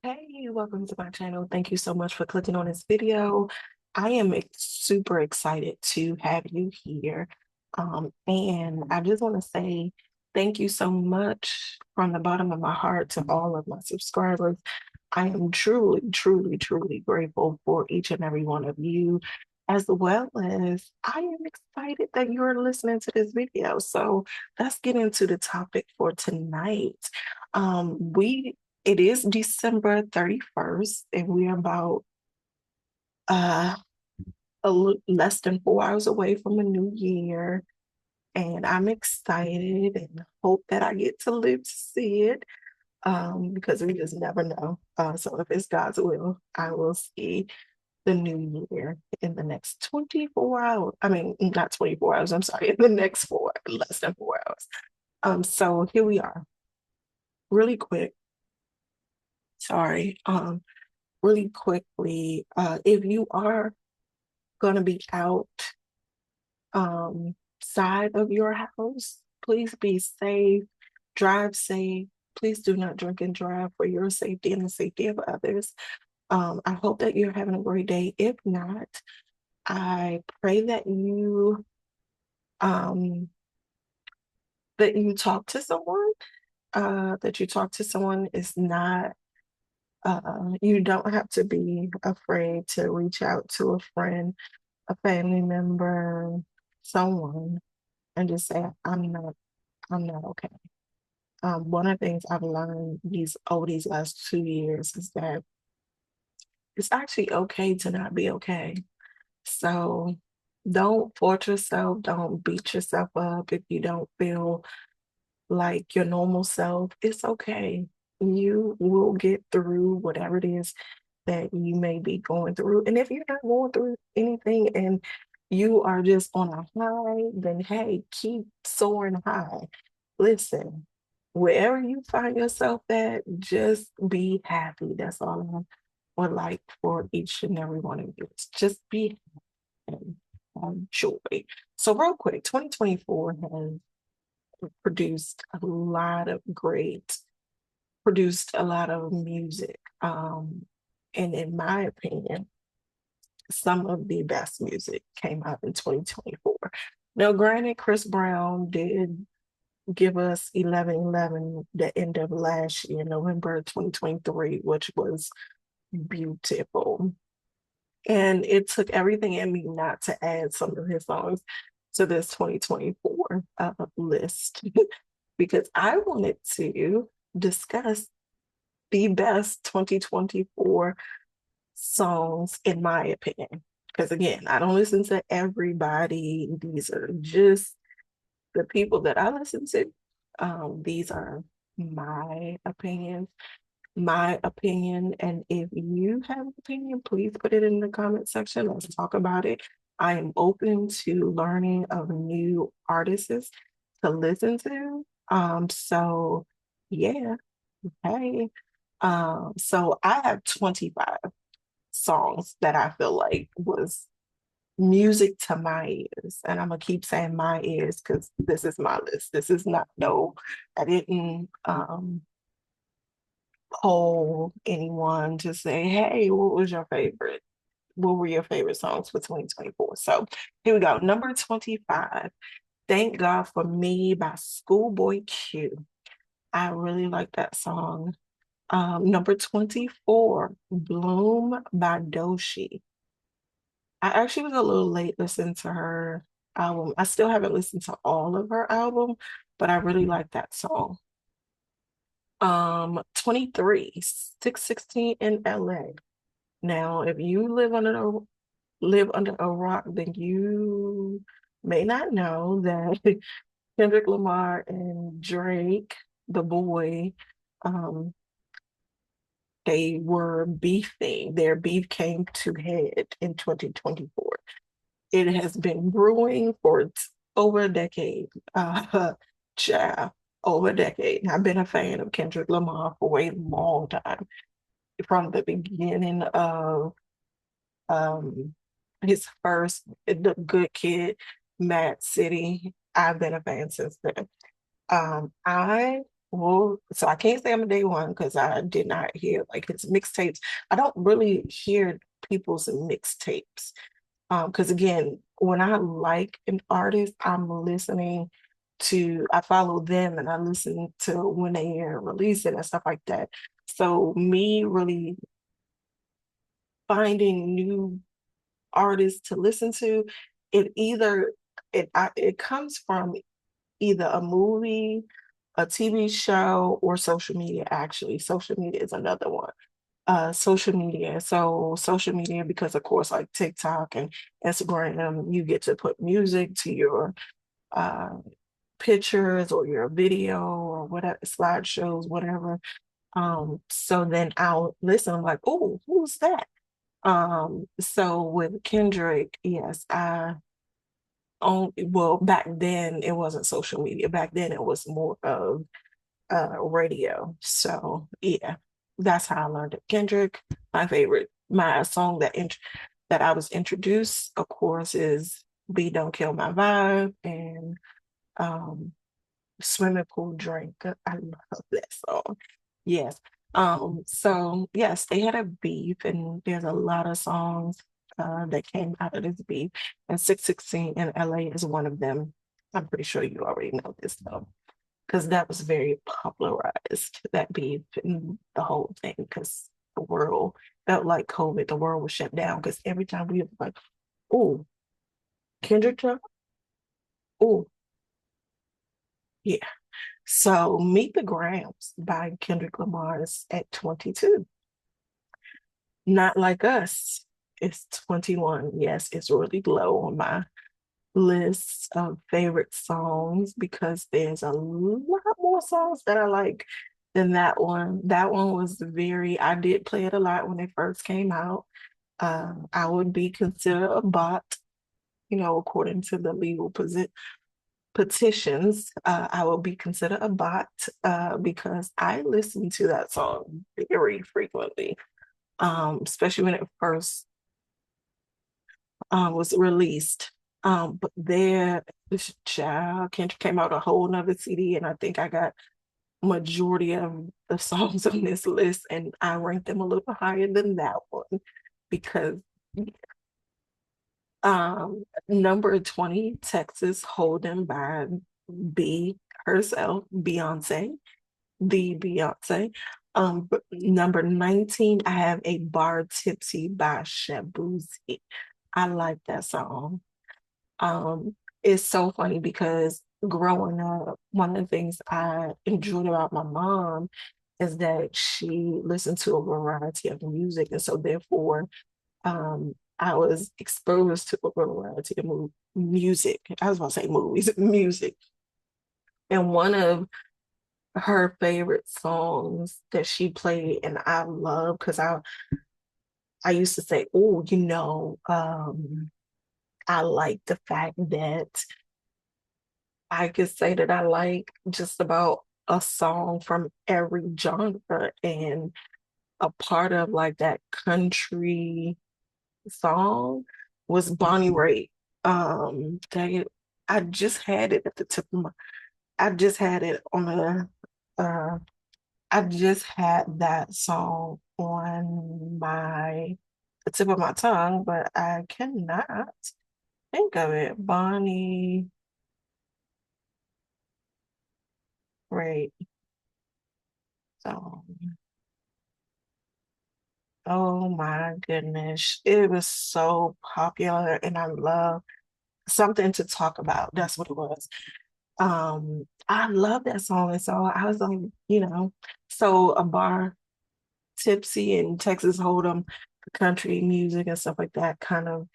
Hey, welcome to my channel. Thank you so much for clicking on this video. I am super excited to have you here. And I just want to say thank you so much from the bottom of my heart to all of my subscribers. I am truly, truly, truly grateful for each and every one of you, as well as I am excited that you're listening to this video. So let's get into the topic for tonight. We it is December 31st, and we're about uh less than 4 hours away from a new year. And I'm excited and hope that I get to live to see it. Because we just never know. So if it's God's will, I will see the new year in the next 24 hours. I mean, not 24 hours, I'm sorry, in the next less than 4 hours. So here we are. Really quick, sorry. Really quickly, if you are going to be out side of your house, please be safe, drive safe. Please do not drink and drive for your safety and the safety of others. I hope that you're having a great day. If not, I pray um, that you talk to someone, that you talk to someone is not you don't have to be afraid to reach out to a friend, a family member, someone, and just say, I'm not okay. One of the things I've learned these last 2 years is that it's actually okay to not be okay. So don't force yourself, don't beat yourself up if you don't feel like your normal self. It's okay. You will get through whatever it is that you may be going through. And if you're not going through anything and you are just on a high, then hey, keep soaring high. Listen, wherever you find yourself at, just be happy. That's all I would like for each and every one of you. Just be happy and joy. So real quick, 2024 has produced a lot of produced a lot of music. And in my opinion, some of the best music came out in 2024. Now, granted, Chris Brown did give us 11:11 the end of last year, November 2023, which was beautiful. And it took everything in me not to add some of his songs to this 2024 list because I wanted to discuss the best 2024 songs, in my opinion. Because again, I don't listen to everybody. These are just the people that I listen to. These are my opinions, my opinion. And if you have an opinion, please put it in the comment section. Let's talk about it. I am open to learning of new artists to listen to. So yeah, hey. So I have 25 songs that I feel like was music to my ears. And I'm gonna keep saying my ears because this is my list. This is not no, I didn't poll anyone to say, hey, what was your favorite? What were your favorite songs for 2024? So here we go. Number 25, Thank God for Me by Schoolboy Q. I really like that song. Number 24, Bloom by Doshi. I actually was a little late listening to her album. I still haven't listened to all of her album, but I really like that song. 23, 616 in LA. Now, if you live under a rock, then you may not know that Kendrick Lamar and Drake, the boy, um, they were beefing. Their beef came to head in 2024. It has been brewing for over a decade. Child, over a decade. I've been a fan of Kendrick Lamar for a long time. From the beginning of um, his first The Good Kid, Mad City. I've been a fan since then. I Well, so I can't say I'm a day one because I did not hear like his mixtapes. I don't really hear people's mixtapes. Because again, when I like an artist, I'm listening to, I follow them and I listen to when they are releasing and stuff like that. So me really finding new artists to listen to, it either it comes from either a movie, a TV show, or social media. Actually, social media is another one. Social media. So social media, because of course, like TikTok and Instagram, you get to put music to your uh, pictures or your video or whatever, slideshows, whatever. So then I'll listen, I'm like, oh, who's that? So with Kendrick, yes, I on well back then it wasn't social media. Back then it was more of radio. So yeah, that's how I learned it. Kendrick, my favorite, my song that I was introduced, of course, is "Be Don't Kill My Vibe" and um, "Swimming Pool Drink." I love that song. Yes. So yes, they had a beef, and there's a lot of songs that came out of this beef, and 616 in LA is one of them. I'm pretty sure you already know this though because that was very popularized, that beef and the whole thing, because the world felt like COVID, the world was shut down because every time we were like, oh, Kendrick Lamar, oh, yeah. So Meet the Grams by Kendrick Lamar is at 22. Not Like Us, it's 21. Yes, it's really low on my list of favorite songs because there's a lot more songs that I like than that one. That one was very, I did play it a lot when it first came out. I would be considered a bot, according to the legal petitions. I will be considered a bot because I listen to that song very frequently, especially when it first was released. But there, this child Kendrick came out a whole nother CD, and I think I got majority of the songs on this list, and I ranked them a little higher than that one because number 20, Texas Hold'em by B herself, Beyonce, the Beyonce. But number 19, I have a bar tipsy by Shabuzi. I like that song. Um, it's so funny because growing up, one of the things I enjoyed about my mom is that she listened to a variety of music. And so therefore, I was exposed to a variety of music. I was about to say movies, music. And one of her favorite songs that she played and I love because I used to say, oh, I like the fact that I could say that I like just about a song from every genre, and a part of like that country song was Bonnie Raitt. Dang it, I just had it at the tip of my, I just had it on uh, I just had that song on the tip of my tongue, but I cannot think of it. Bonnie Raitt song. Oh my goodness. It was so popular and I love something to talk about. That's what it was. I love that song. And so I was like, so a bar tipsy in Texas Hold'em, country music and stuff like that kind of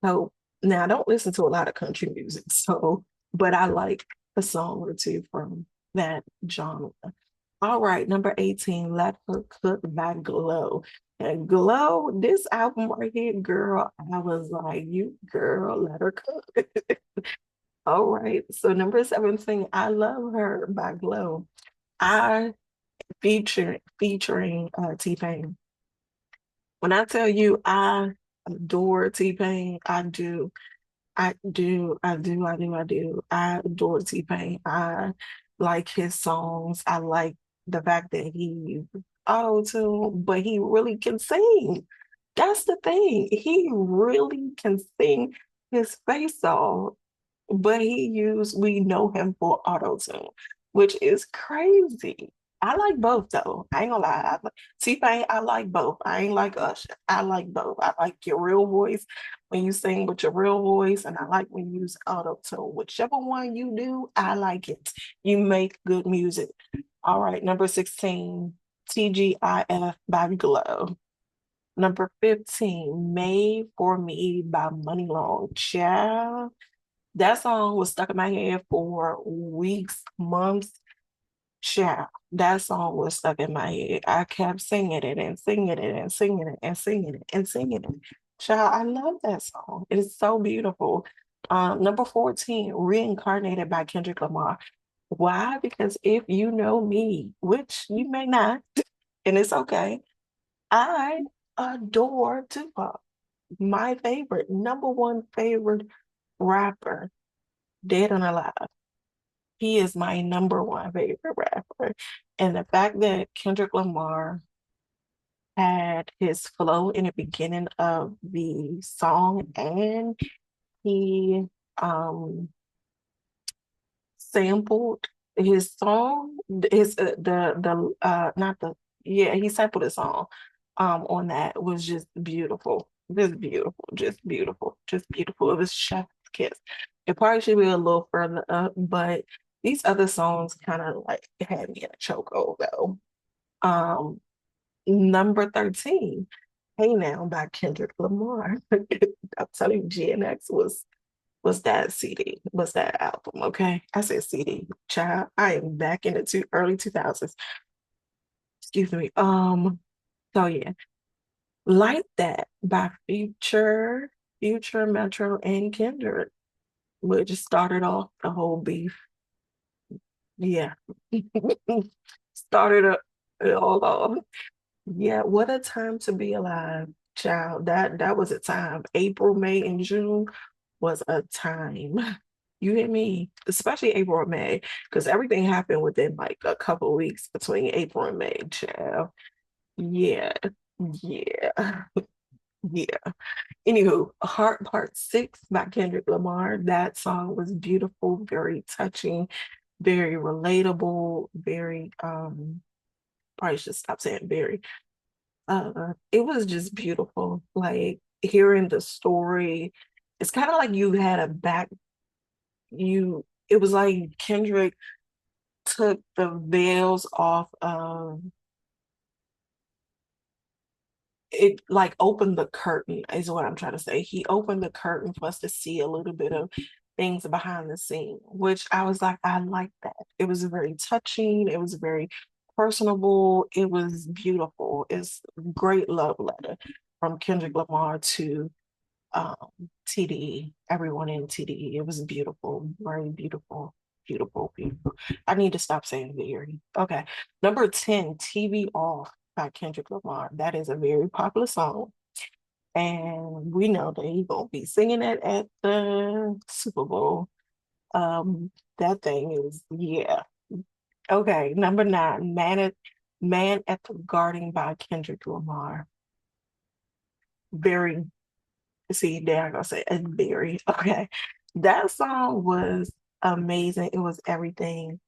help. Now I don't listen to a lot of country music, so but I like a song or two from that genre. All right, number 18, Let Her Cook by Glow. And Glow, this album right here, girl, I was like, you girl, let her cook. All right, so number 17, I Love Her by Glow. I featuring T-Pain. When I tell you I adore T-Pain, I do. I do, I do, I do, I do. I adore T-Pain. like his songs. I like the fact that he auto tune, but he really can sing. That's the thing. He really can sing his face off, but we know him for auto tune, which is crazy. I like both though. I ain't gonna lie. T-Pain, I like both. I ain't like Usher. I like both. I like your real voice when you sing with your real voice, and I like when you use auto tune. Whichever one you do, I like it. You make good music. All right, number 16, TGIF by Glow. Number 15, Made for Me by Money Long. Child, that song was stuck in my head for weeks, months. Child, that song was stuck in my head. I kept singing it and singing it and singing it and singing it and singing it. Child, I love that song. It is so beautiful. Number 14, Reincarnated by Kendrick Lamar. Why? Because if you know me, which you may not, and it's okay, I adore Tupac. My favorite, number one favorite rapper, dead and alive. He is my number one favorite rapper. And the fact that Kendrick Lamar had his flow in the beginning of the song and he um sampled his song, his the not the yeah, he sampled a song on that was just beautiful. Just beautiful, just beautiful, just beautiful. It was chef's kiss. It probably should be a little further up, but these other songs kind of like had me in a chokehold though. Um, number 13, Hey Now by Kendrick Lamar. I'm telling you, GNX was that CD, was that album, okay? I said CD, child. I am back in the early 2000s. Excuse me. So yeah, Like That by Future, Metro, and Kendrick, which started off the whole beef. Yeah. Started it all off. Yeah, what a time to be alive, child. That was a time. April, May, and June was a time. You hear me? Especially April and May, because everything happened within like a couple of weeks between April and May, child. Yeah, yeah, yeah. Anywho, Heart Part 6 by Kendrick Lamar. That song was beautiful, very touching, very relatable, very probably should stop saying very. It was just beautiful. Like hearing the story, it's kind of like you had a back you it was like Kendrick took the veils off of it, like opened the curtain, is what I'm trying to say. He opened the curtain for us to see a little bit of things behind the scene, which I was like, I like that. It was very touching, it was very personable, it was beautiful. It's a great love letter from Kendrick Lamar to um, TDE, everyone in TDE. It was beautiful, very beautiful, beautiful, beautiful. I need to stop saying very. Okay. Number 10, TV Off by Kendrick Lamar. That is a very popular song. And we know that he's gonna be singing it at the Super Bowl. That thing is, yeah. Okay, number 9, Man at the Garden by Kendrick Lamar. Very See, there I go say a berry. Okay. That song was amazing. It was everything.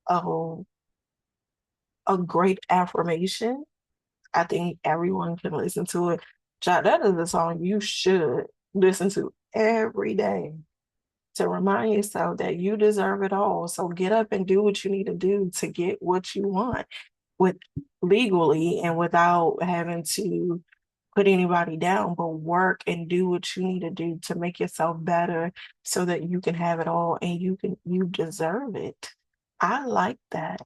Oh, a great affirmation. I think everyone can listen to it. That is a song you should listen to every day to remind yourself that you deserve it all. So get up and do what you need to do to get what you want with legally and without having to put anybody down, but work and do what you need to do to make yourself better so that you can have it all and you deserve it. I like that.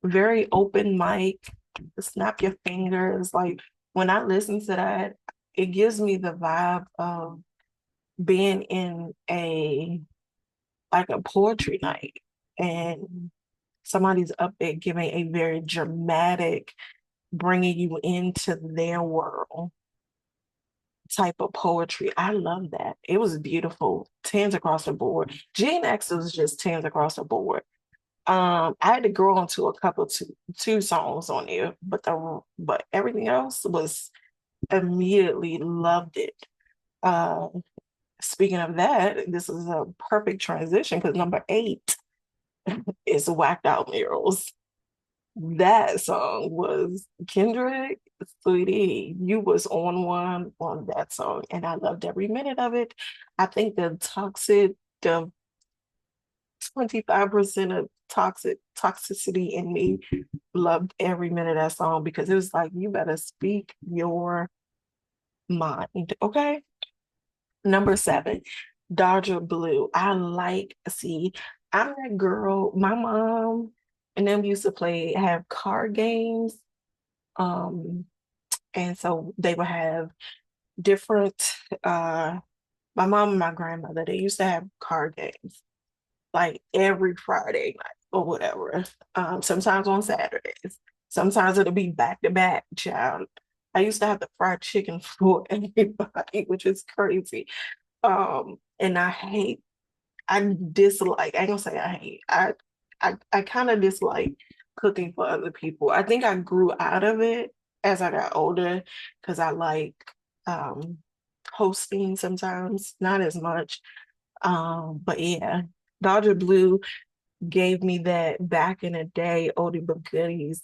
Very open mic, snap your fingers. Like when I listen to that, it gives me the vibe of being in a poetry night and somebody's up there giving a very dramatic, bringing you into their world type of poetry. I love that. It was beautiful. Tens across the board. Gen X was just tens across the board. I had to grow onto a couple two songs on there, but everything else was immediately loved it. Uh, Speaking of that, this is a perfect transition because number 8 is Whacked Out Murals. That song was Kendrick, sweetie, you was on one on that song, and I loved every minute of it. I think the 25% of toxicity in me loved every minute of that song because it was like, you better speak your mind, okay? Number 7, Dodger Blue. I'm that girl. My mom and them used to have card games. Um, and so they would have different, my mom and my grandmother, they used to have card games like every Friday night or whatever. Sometimes on Saturdays. Sometimes it'll be back to back, child. I used to have the fried chicken for everybody, which is crazy. And I ain't gonna say I hate. I kind of dislike cooking for other people. I think I grew out of it as I got older because I like um hosting sometimes, not as much. But yeah, Dodger Blue gave me that back in the day, oldie but goodies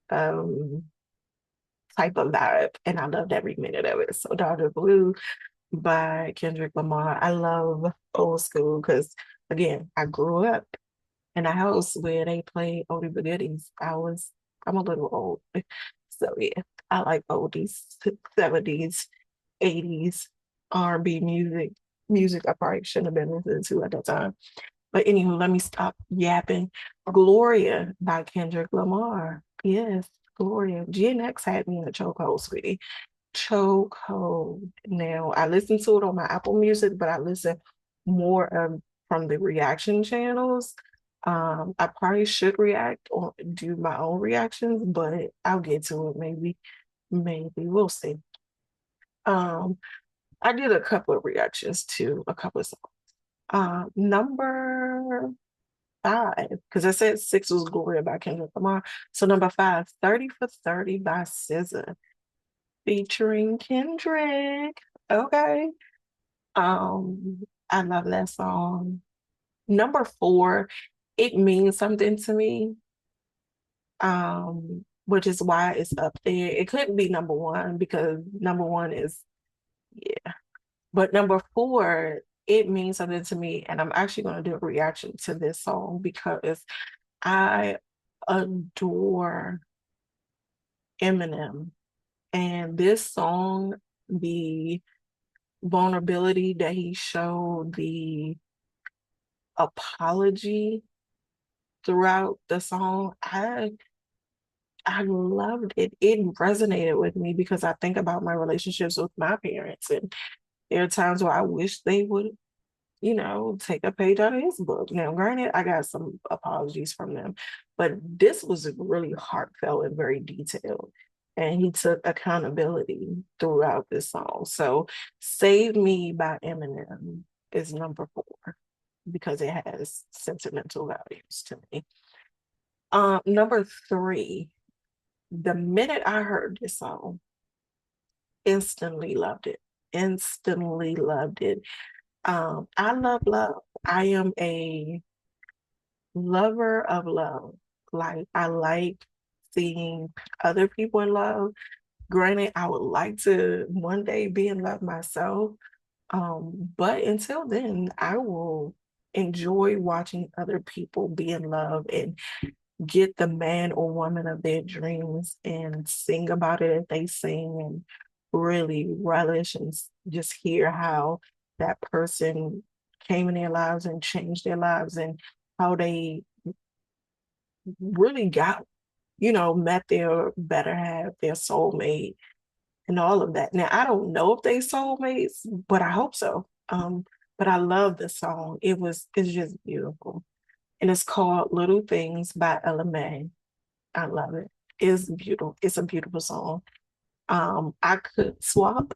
um type of vibe, and I loved every minute of it. So Dodger Blue by Kendrick Lamar. I love old school because again, I grew up in a house where they played oldie but goodies. I'm a little old. So yeah, I like oldies, 70s, 80s, R&B music I probably shouldn't have been listening to at that time. But anywho, let me stop yapping. Gloria by Kendrick Lamar. Yes, Gloria. GNX had me in a chokehold, sweetie. Chokehold. Now, I listen to it on my Apple Music, but I listen more from the reaction channels. I probably should react or do my own reactions, but I'll get to it maybe we'll see. Um, I did a couple of reactions to a couple of songs. Number 5, because I said 6 was Gloria by Kendrick Lamar. So number 5, 30 for 30 by SZA, featuring Kendrick. Okay. I love that song. Number 4, it means something to me. Which is why it's up there. It couldn't be number 1 because number 1 is, yeah. But number 4, it means something to me. And I'm actually going to do a reaction to this song because I adore Eminem. And this song, the vulnerability that he showed, the apology throughout the song, I loved it. It resonated with me because I think about my relationships with my parents, and there are times where I wish they would, take a page out of his book. Now, granted, I got some apologies from them, but this was really heartfelt and very detailed. And he took accountability throughout this song. So, Save Me by Eminem is number 4 because it has sentimental values to me. Number 3, the minute I heard this song, instantly loved it. Instantly loved it. I love love. I am a lover of love. Like, I like seeing other people in love. Granted, I would like to one day be in love myself. But until then, I will enjoy watching other people be in love and get the man or woman of their dreams and sing about it as they sing and really relish and just hear how that person came in their lives and changed their lives and how they really met their better half, their soulmate, and all of that. Now, I don't know if they soulmates, but I hope so. But I love the song. It's just beautiful. And it's called Little Things by Ella Mai. I love it. It's beautiful. It's a beautiful song. I could swap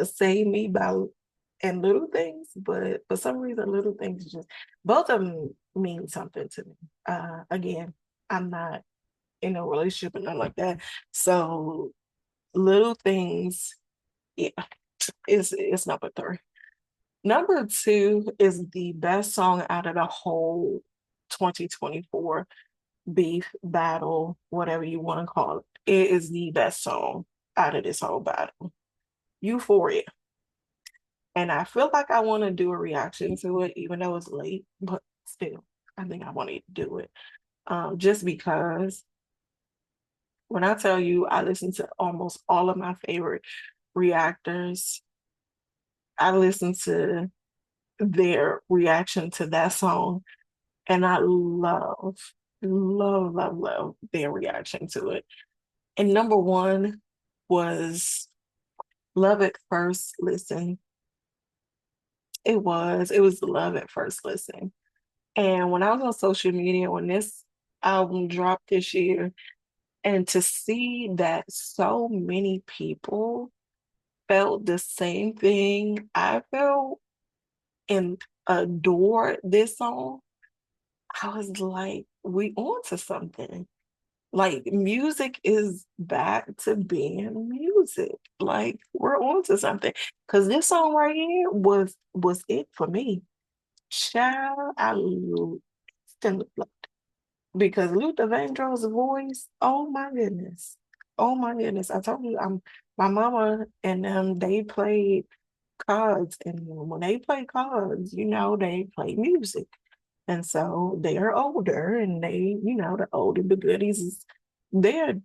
Save Me by and little things, but for some reason, little things just both of them mean something to me. Again, I'm not in a relationship and nothing like that. So little things, yeah, it's number three. Number two is the best song out of the whole 2024 beef battle, whatever you want to call it. It is the best song out of this whole battle. Euphoria. And I feel like I want to do a reaction to it, even though it's late, but still, I think I want to do it. Just because when I tell you I listen to almost all of my favorite reactors, I listen to their reaction to that song, and I love their reaction to it. And number one was Love at First Listen. It was Love at First Listen. And when I was on social media, when this album dropped this year, and to see that so many people felt the same thing I felt and adored this song, I was like, we on to something. Like music is back to being music. Like we're on to something. Cause this song right here was it for me. Child, instantly loved it. Because Luther Vandross's voice, oh my goodness. Oh my goodness. I told you my mama and them they played cards, and when they play cards, they play music. And so they are older, and the older the goodies is their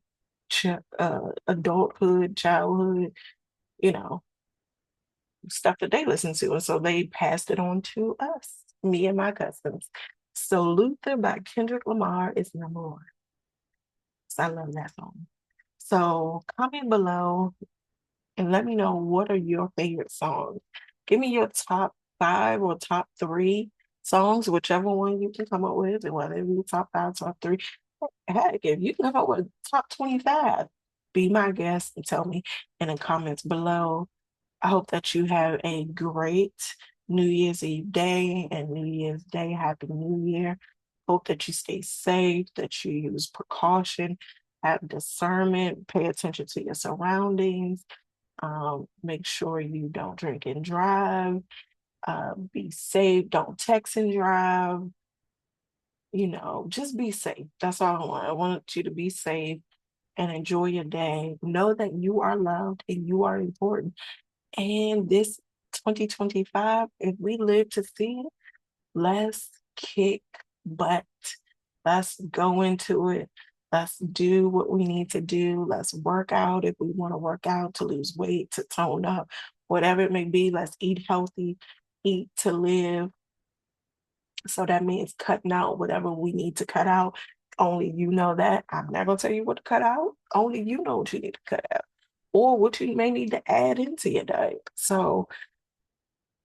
adulthood, childhood, you know, stuff that they listen to. And so they passed it on to us, me and my cousins. So Luther by Kendrick Lamar is number one. So I love that song. So comment below and let me know, what are your favorite songs. Give me your top five or top three songs, whichever one you can come up with, and whether it be top five, top three. Heck, if you can come up with top 25, be my guest and tell me in the comments below. I hope that you have a great New Year's Eve day and New Year's Day. Happy New Year. Hope that you stay safe, that you use precaution, have discernment, pay attention to your surroundings. Make sure you don't drink and drive. Be safe. Don't text and drive. Just be safe. That's all I want. I want you to be safe and enjoy your day. Know that you are loved and you are important. And this 2025, if we live to see it, let's kick butt. Let's go into it. Let's do what we need to do. Let's work out if we want to work out, to lose weight, to tone up, whatever it may be. Let's eat healthy, eat to live. So that means cutting out whatever we need to cut out. Only you know that. I'm not going to tell you what to cut out. Only you know what you need to cut out or what you may need to add into your diet. So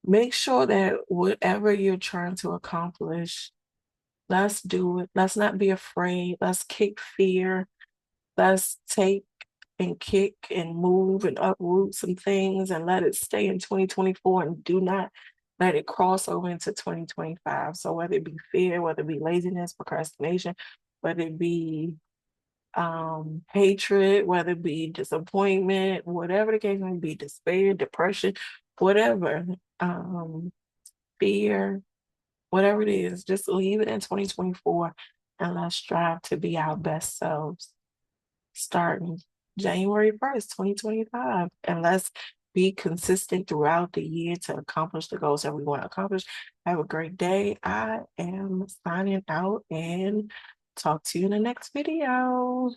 make sure that whatever you're trying to accomplish, let's do it. Let's not be afraid. Let's kick fear. Let's take and kick and move and uproot some things and let it stay in 2024, and do not let it cross over into 2025. So whether it be fear, whether it be laziness, procrastination, whether it be hatred, whether it be disappointment, whatever the case may be, despair, depression, whatever, fear, whatever it is, just leave it in 2024 and let's strive to be our best selves starting January 1st, 2025. And let's be consistent throughout the year to accomplish the goals that we want to accomplish. Have a great day. I am signing out, and talk to you in the next video.